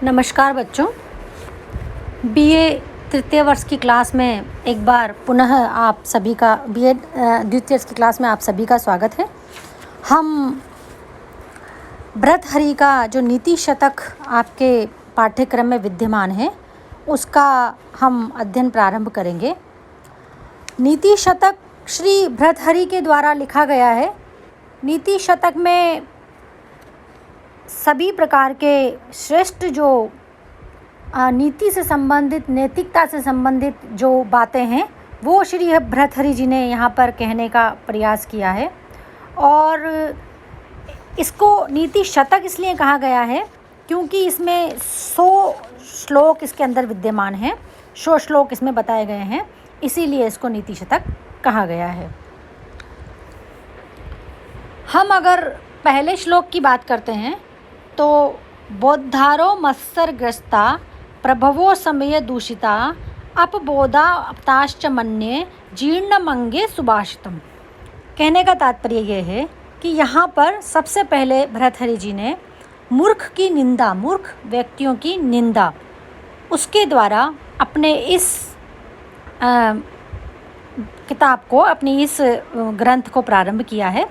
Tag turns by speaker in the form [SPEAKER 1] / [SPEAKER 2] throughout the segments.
[SPEAKER 1] नमस्कार बच्चों, बीए तृतीय वर्ष की क्लास में एक बार पुनः आप सभी का बीए द्वितीय वर्ष की क्लास में आप सभी का स्वागत है। हम भर्तृहरि का जो नीति शतक आपके पाठ्यक्रम में विद्यमान है उसका हम अध्ययन प्रारंभ करेंगे। नीति शतक श्री भर्तृहरि के द्वारा लिखा गया है। नीति शतक में सभी प्रकार के श्रेष्ठ जो नीति से संबंधित, नैतिकता से संबंधित जो बातें हैं वो श्री भर्तृहरि जी ने यहाँ पर कहने का प्रयास किया है। और इसको नीति शतक इसलिए कहा गया है क्योंकि इसमें 100 श्लोक इसके अंदर विद्यमान हैं, 100 श्लोक इसमें बताए गए हैं, इसीलिए इसको नीति शतक कहा गया है। हम अगर पहले श्लोक की बात करते हैं तो बोद्धारो मत्सरग्रस्ता प्रभवो समय दूषिता अपबोधा अपताश्च मन्ये जीर्णमंगे सुभाषितम। कहने का तात्पर्य ये है कि यहाँ पर सबसे पहले भर्तृहरि जी ने मूर्ख की निंदा, मूर्ख व्यक्तियों की निंदा, उसके द्वारा अपने इस किताब को, अपनी इस ग्रंथ को प्रारंभ किया है।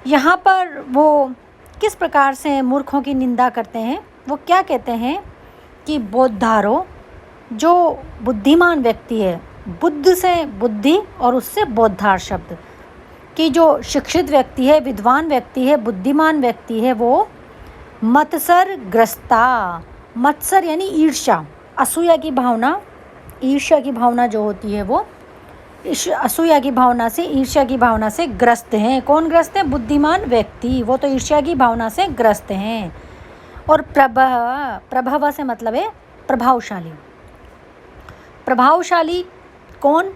[SPEAKER 1] यहाँ पर वो किस प्रकार से मूर्खों की निंदा करते हैं, वो क्या कहते हैं कि बोद्धारो, जो बुद्धिमान व्यक्ति है, बुद्ध से बुद्धि और उससे बोद्धार शब्द, कि जो शिक्षित व्यक्ति है, विद्वान व्यक्ति है, बुद्धिमान व्यक्ति है, वो मत्सर ग्रस्ता, मत्सर यानी ईर्ष्या, असूया की भावना, ईर्ष्या की भावना जो होती है वो असूया की भावना से, ईर्ष्या की भावना से ग्रस्त हैं। कौन ग्रस्त हैं? बुद्धिमान व्यक्ति, वो तो ईर्ष्या की भावना से ग्रस्त हैं। और प्रभव से मतलब है प्रभावशाली। प्रभावशाली कौन?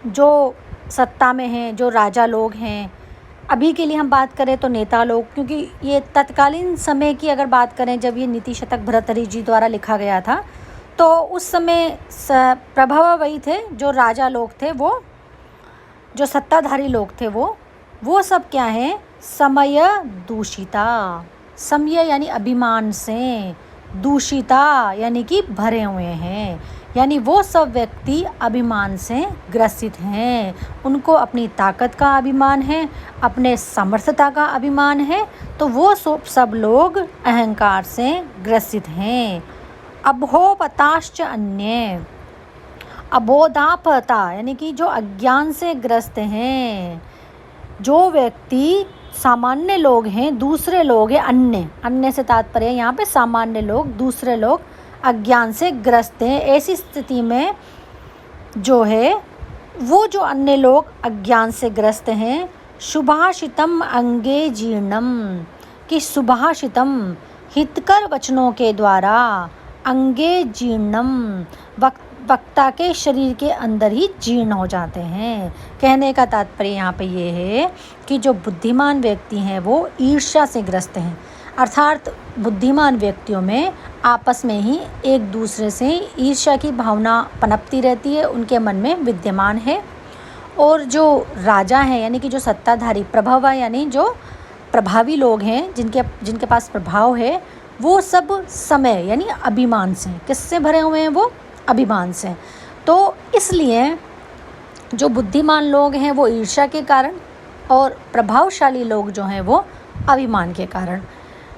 [SPEAKER 1] जो सत्ता में हैं, जो राजा लोग हैं। अभी के लिए हम बात करें तो नेता लोग, क्योंकि ये तत्कालीन समय की अगर बात करें, जब ये नीति शतक भर्तृहरि जी द्वारा लिखा गया था तो उस समय प्रभव वही थे जो राजा लोग थे, वो जो सत्ताधारी लोग थे, वो सब क्या हैं? समय दूषिता, समय यानी अभिमान से, दूषिता यानी कि भरे हुए हैं, यानी वो सब व्यक्ति अभिमान से ग्रसित हैं। उनको अपनी ताकत का अभिमान है, अपने समर्थता का अभिमान है, तो वो सब लोग अहंकार से ग्रसित हैं। अबोधपताश्च अन्ये, अबोधापता यानी कि जो अज्ञान से ग्रस्त हैं, जो व्यक्ति सामान्य लोग हैं, दूसरे लोग हैं, अन्य से तात्पर्य यहाँ पे सामान्य लोग, दूसरे लोग अज्ञान से ग्रस्त हैं। ऐसी स्थिति में जो है वो जो अन्य लोग अज्ञान से ग्रस्त हैं, सुभाषितम अंगे जीर्णम, कि सुभाषितम हितकर वचनों के द्वारा, अंगे जीर्णम वक्ता के शरीर के अंदर ही जीर्ण हो जाते हैं। कहने का तात्पर्य यहाँ पे ये है कि जो बुद्धिमान व्यक्ति हैं वो ईर्ष्या से ग्रस्त हैं, अर्थात बुद्धिमान व्यक्तियों में आपस में ही एक दूसरे से ईर्ष्या की भावना पनपती रहती है, उनके मन में विद्यमान है। और जो राजा हैं यानी कि जो सत्ताधारी, प्रभव यानी जो प्रभावी लोग हैं, जिनके पास प्रभाव है, वो सब समय यानी अभिमान से, किससे भरे हुए हैं? वो अभिमान से। तो इसलिए जो बुद्धिमान लोग हैं वो ईर्ष्या के कारण, और प्रभावशाली लोग जो हैं वो अभिमान के कारण,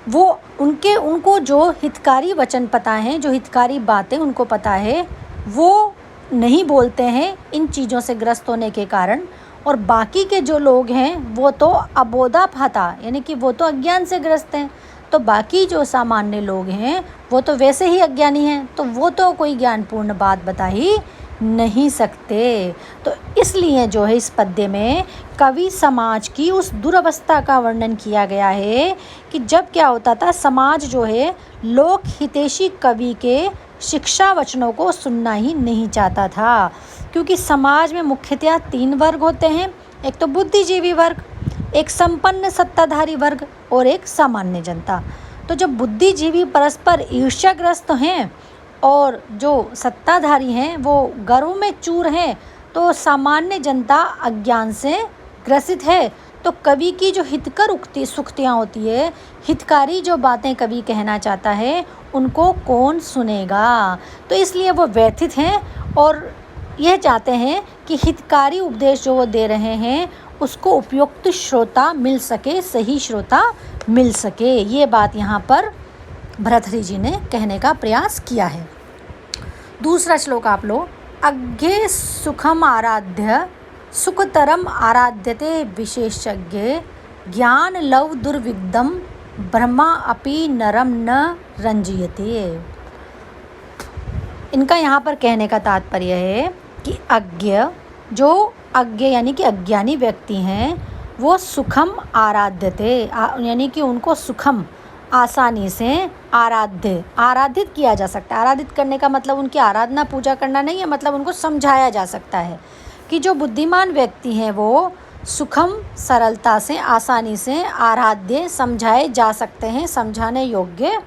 [SPEAKER 1] वो उनको जो हितकारी वचन पता है, जो हितकारी बातें उनको पता है, वो नहीं बोलते हैं इन चीज़ों से ग्रस्त होने के कारण। और बाकी के जो लोग हैं वो तो अबोधापता यानी कि वो तो अज्ञान से ग्रस्त हैं। तो बाकी जो सामान्य लोग हैं वो तो वैसे ही अज्ञानी हैं, तो वो तो कोई ज्ञानपूर्ण बात बता ही नहीं सकते। तो इसलिए जो है इस पद्य में कवि समाज की उस दुरवस्था का वर्णन किया गया है कि जब क्या होता था, समाज जो है लोक हितैषी कवि के शिक्षा वचनों को सुनना ही नहीं चाहता था। क्योंकि समाज में मुख्यतः 3 वर्ग होते हैं, एक तो बुद्धिजीवी वर्ग, एक संपन्न सत्ताधारी वर्ग और एक सामान्य जनता। तो जब बुद्धिजीवी परस्पर ईर्ष्याग्रस्त हैं और जो सत्ताधारी हैं वो गर्व में चूर हैं, तो सामान्य जनता अज्ञान से ग्रसित है। तो कवि की जो हितकर उक्ति सूक्तियाँ होती है, हितकारी जो बातें कवि कहना चाहता है, उनको कौन सुनेगा। तो इसलिए वो व्यथित हैं और यह चाहते हैं कि हितकारी उपदेश जो वो दे रहे हैं उसको उपयुक्त श्रोता मिल सके, सही श्रोता मिल सके। ये बात यहाँ पर भर्तृहरि जी ने कहने का प्रयास किया है। दूसरा श्लोक आप लो। अज्ञे सुखम आराध्य सुखतरम आराध्यते विशेषज्ञ ज्ञान लव दुर्विग्धम ब्रह्मा अपि नरम न रंजीयते। इनका यहाँ पर कहने का तात्पर्य है कि अज्ञ यानी कि अज्ञानी व्यक्ति हैं, वो सुखम आराध्यते यानी कि उनको सुखम आसानी से आराधित किया जा सकता है। आराधित करने का मतलब उनकी आराधना पूजा करना नहीं है, मतलब उनको समझाया जा सकता है कि जो बुद्धिमान व्यक्ति हैं वो सुखम सरलता से आसानी से आराध्य समझाए जा सकते हैं, समझाने योग्य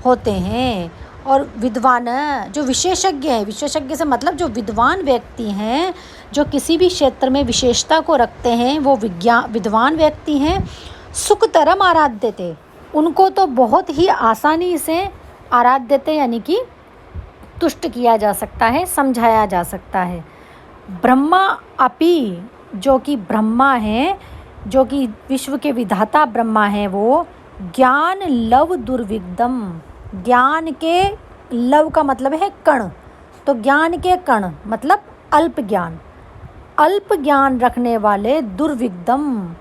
[SPEAKER 1] होते हैं। और विद्वान जो विशेषज्ञ हैं, विशेषज्ञ से मतलब जो विद्वान व्यक्ति हैं, जो किसी भी क्षेत्र में विशेषता को रखते हैं, वो विद्वान व्यक्ति हैं। सुखतरम आराध्यते, उनको तो बहुत ही आसानी से आराध्यते यानी कि तुष्ट किया जा सकता है, समझाया जा सकता है। ब्रह्मा अपि, जो कि ब्रह्मा हैं, जो कि विश्व के विधाता ब्रह्मा हैं, वो ज्ञान लव दुर्विग्धम, ज्ञान के लव का मतलब है कण, तो ज्ञान के कण मतलब अल्प ज्ञान रखने वाले दुर्विग्धम,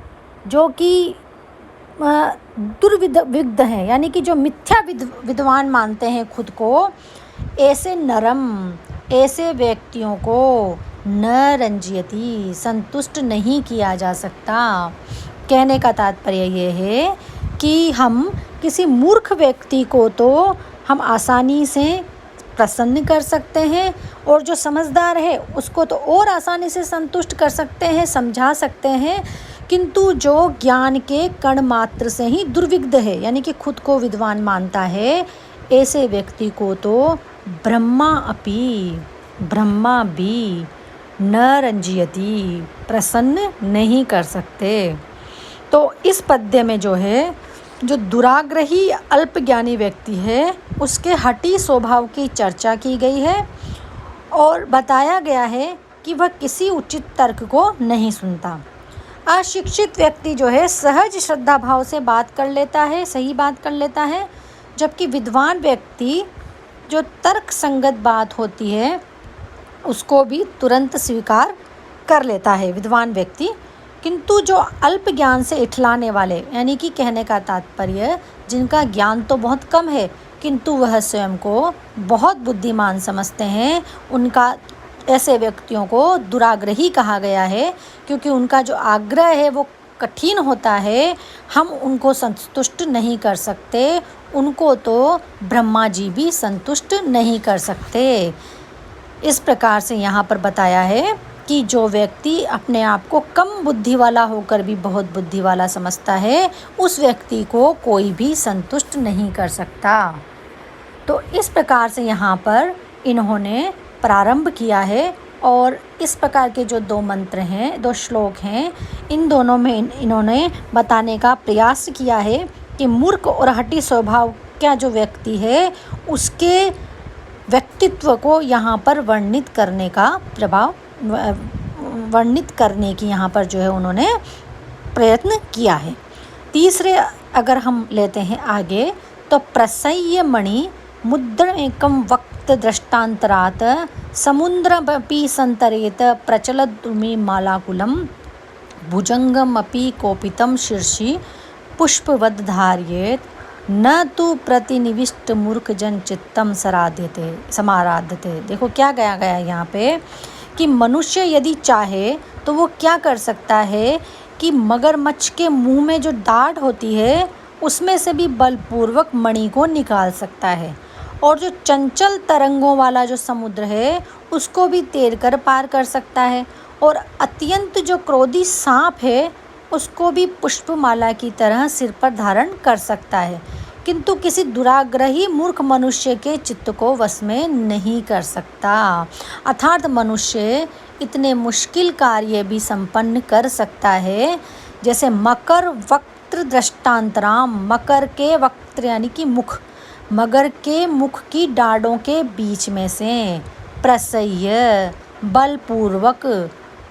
[SPEAKER 1] जो कि दुर्विग्ध हैं यानी कि जो मिथ्या विद्वान मानते हैं खुद को, ऐसे व्यक्तियों को न रंजीयति, संतुष्ट नहीं किया जा सकता। कहने का तात्पर्य ये है कि हम किसी मूर्ख व्यक्ति को तो हम आसानी से प्रसन्न कर सकते हैं, और जो समझदार है उसको तो और आसानी से संतुष्ट कर सकते हैं, समझा सकते हैं, किंतु जो ज्ञान के कण मात्र से ही दुर्विग्ध है यानी कि खुद को विद्वान मानता है, ऐसे व्यक्ति को तो ब्रह्मा भी न रंजीयति, प्रसन्न नहीं कर सकते। तो इस पद्य में जो है, जो दुराग्रही अल्पज्ञानी व्यक्ति है उसके हठी स्वभाव की चर्चा की गई है और बताया गया है कि वह किसी उचित तर्क को नहीं सुनता। अशिक्षित व्यक्ति जो है सहज श्रद्धा भाव से बात कर लेता है, सही बात कर लेता है, जबकि विद्वान व्यक्ति जो तर्क संगत बात होती है उसको भी तुरंत स्वीकार कर लेता है विद्वान व्यक्ति। किंतु जो अल्प ज्ञान से इठलाने वाले यानी कि कहने का तात्पर्य जिनका ज्ञान तो बहुत कम है किंतु वह स्वयं को बहुत बुद्धिमान समझते हैं, उनका ऐसे व्यक्तियों को दुराग्रही कहा गया है, क्योंकि उनका जो आग्रह है वो कठिन होता है, हम उनको संतुष्ट नहीं कर सकते, उनको तो ब्रह्मा जी भी संतुष्ट नहीं कर सकते। इस प्रकार से यहाँ पर बताया है कि जो व्यक्ति अपने आप को कम बुद्धि वाला होकर भी बहुत बुद्धि वाला समझता है, उस व्यक्ति को कोई भी संतुष्ट नहीं कर सकता। तो इस प्रकार से यहाँ पर इन्होंने प्रारंभ किया है और इस प्रकार के जो 2 मंत्र हैं, 2 श्लोक हैं, इन दोनों में इन्होंने बताने का प्रयास किया है कि मूर्ख और हठी स्वभाव का जो व्यक्ति है उसके व्यक्तित्व को यहाँ पर वर्णित करने की यहाँ पर जो है उन्होंने प्रयत्न किया है। तीसरे अगर हम लेते हैं आगे, तो प्रसह्यमणि मुद्रमेकं वक्त दृष्टान्तरात् समुद्रमपि संतरेत प्रचलद्रुमि मालाकुलं भुजंगमपि कोपितं शीर्षि पुष्पवद् धारयेत् न तु प्रतिनिविष्ट मूर्खजन चित्तम समाराध्यते। देखो क्या गया यहाँ पे कि मनुष्य यदि चाहे तो वो क्या कर सकता है कि मगरमच्छ के मुंह में जो दाढ़ होती है उसमें से भी बलपूर्वक मणि को निकाल सकता है, और जो चंचल तरंगों वाला जो समुद्र है उसको भी तैरकर पार कर सकता है, और अत्यंत जो क्रोधी सांप है उसको भी पुष्पमाला की तरह सिर पर धारण कर सकता है, किंतु किसी दुराग्रही मूर्ख मनुष्य के चित्त को वश में नहीं कर सकता। अर्थात मनुष्य इतने मुश्किल कार्य भी संपन्न कर सकता है, जैसे मकर वक्त्र दृष्टांतराम, मकर के वक्त्र यानी कि मुख, मगर के मुख की डाढ़ों के बीच में से प्रसह्य बलपूर्वक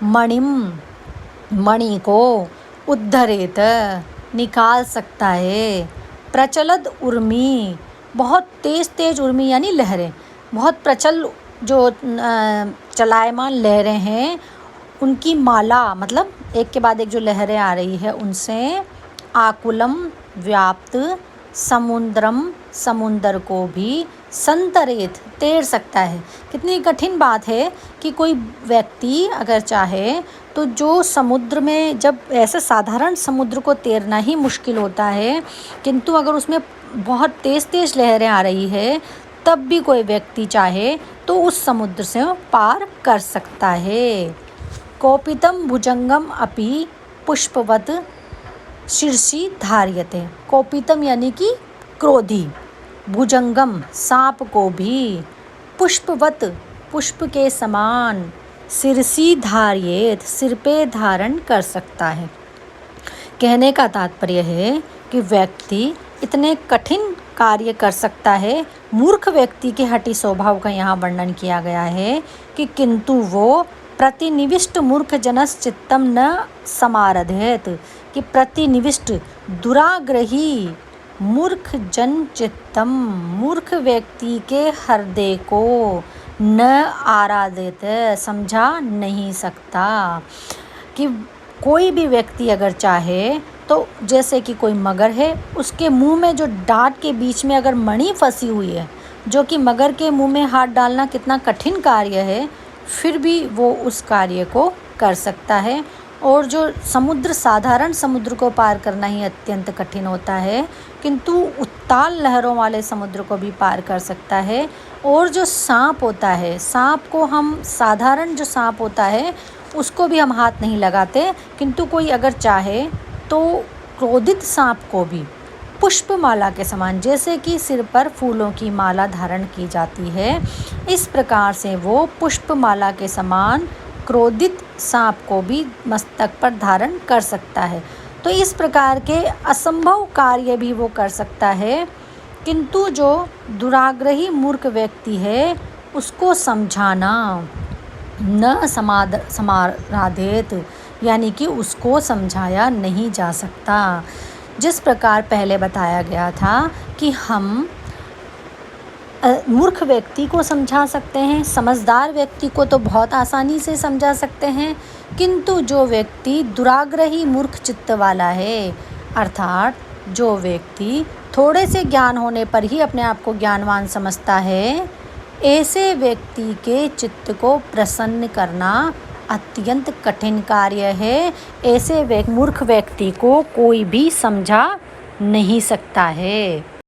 [SPEAKER 1] मणि को उद्धरेत निकाल सकता है। प्रचलद उर्मी, बहुत तेज तेज उर्मी यानी लहरें, बहुत प्रचल जो चलायमान लहरें हैं उनकी माला, मतलब एक के बाद एक जो लहरें आ रही है उनसे आकुलम व्याप्त समुद्रम, समुंदर को भी संतरेत तैर सकता है। कितनी कठिन बात है कि कोई व्यक्ति अगर चाहे तो जो समुद्र में, जब ऐसे साधारण समुद्र को तैरना ही मुश्किल होता है, किंतु अगर उसमें बहुत तेज़ तेज़ लहरें आ रही है तब भी कोई व्यक्ति चाहे तो उस समुद्र से पार कर सकता है। कोपितम भुजंगम अपि पुष्पवत शीर्षि धार्यते। कोपितम यानी कि क्रोधी, भुजंगम सांप को भी, पुष्पवत पुष्प के समान, शीर्षि धार्येत सिर पे धारण कर सकता है। कहने का तात्पर्य है कि व्यक्ति इतने कठिन कार्य कर सकता है। मूर्ख व्यक्ति के हठी स्वभाव का यहाँ वर्णन किया गया है कि किंतु वो प्रतिनिविष्ट मूर्ख जनस चित्तम न समारधेत, कि प्रतिनिविष्ट दुराग्रही मूर्ख जन चित्तम, मूर्ख व्यक्ति के हृदय को न आराधित, समझा नहीं सकता। कि कोई भी व्यक्ति अगर चाहे तो जैसे कि कोई मगर है, उसके मुंह में जो दांत के बीच में अगर मणि फंसी हुई है, जो कि मगर के मुंह में हाथ डालना कितना कठिन कार्य है, फिर भी वो उस कार्य को कर सकता है। और जो समुद्र, साधारण समुद्र को पार करना ही अत्यंत कठिन होता है, किंतु उत्ताल लहरों वाले समुद्र को भी पार कर सकता है। और जो सांप होता है, सांप को हम, साधारण जो सांप होता है उसको भी हम हाथ नहीं लगाते, किंतु कोई अगर चाहे तो क्रोधित सांप को भी पुष्पमाला के समान, जैसे कि सिर पर फूलों की माला धारण की जाती है, इस प्रकार से वो पुष्पमाला के समान क्रोधित सांप को भी मस्तक पर धारण कर सकता है। तो इस प्रकार के असंभव कार्य भी वो कर सकता है, किंतु जो दुराग्रही मूर्ख व्यक्ति है उसको समझाना न समाराधेत, यानी कि उसको समझाया नहीं जा सकता। जिस प्रकार पहले बताया गया था कि हम मूर्ख व्यक्ति को समझा सकते हैं, समझदार व्यक्ति को तो बहुत आसानी से समझा सकते हैं, किंतु जो व्यक्ति दुराग्रही मूर्ख चित्त वाला है, अर्थात जो व्यक्ति थोड़े से ज्ञान होने पर ही अपने आप को ज्ञानवान समझता है, ऐसे व्यक्ति के चित्त को प्रसन्न करना अत्यंत कठिन कार्य है। ऐसे मूर्ख व्यक्ति को कोई भी समझा नहीं सकता है।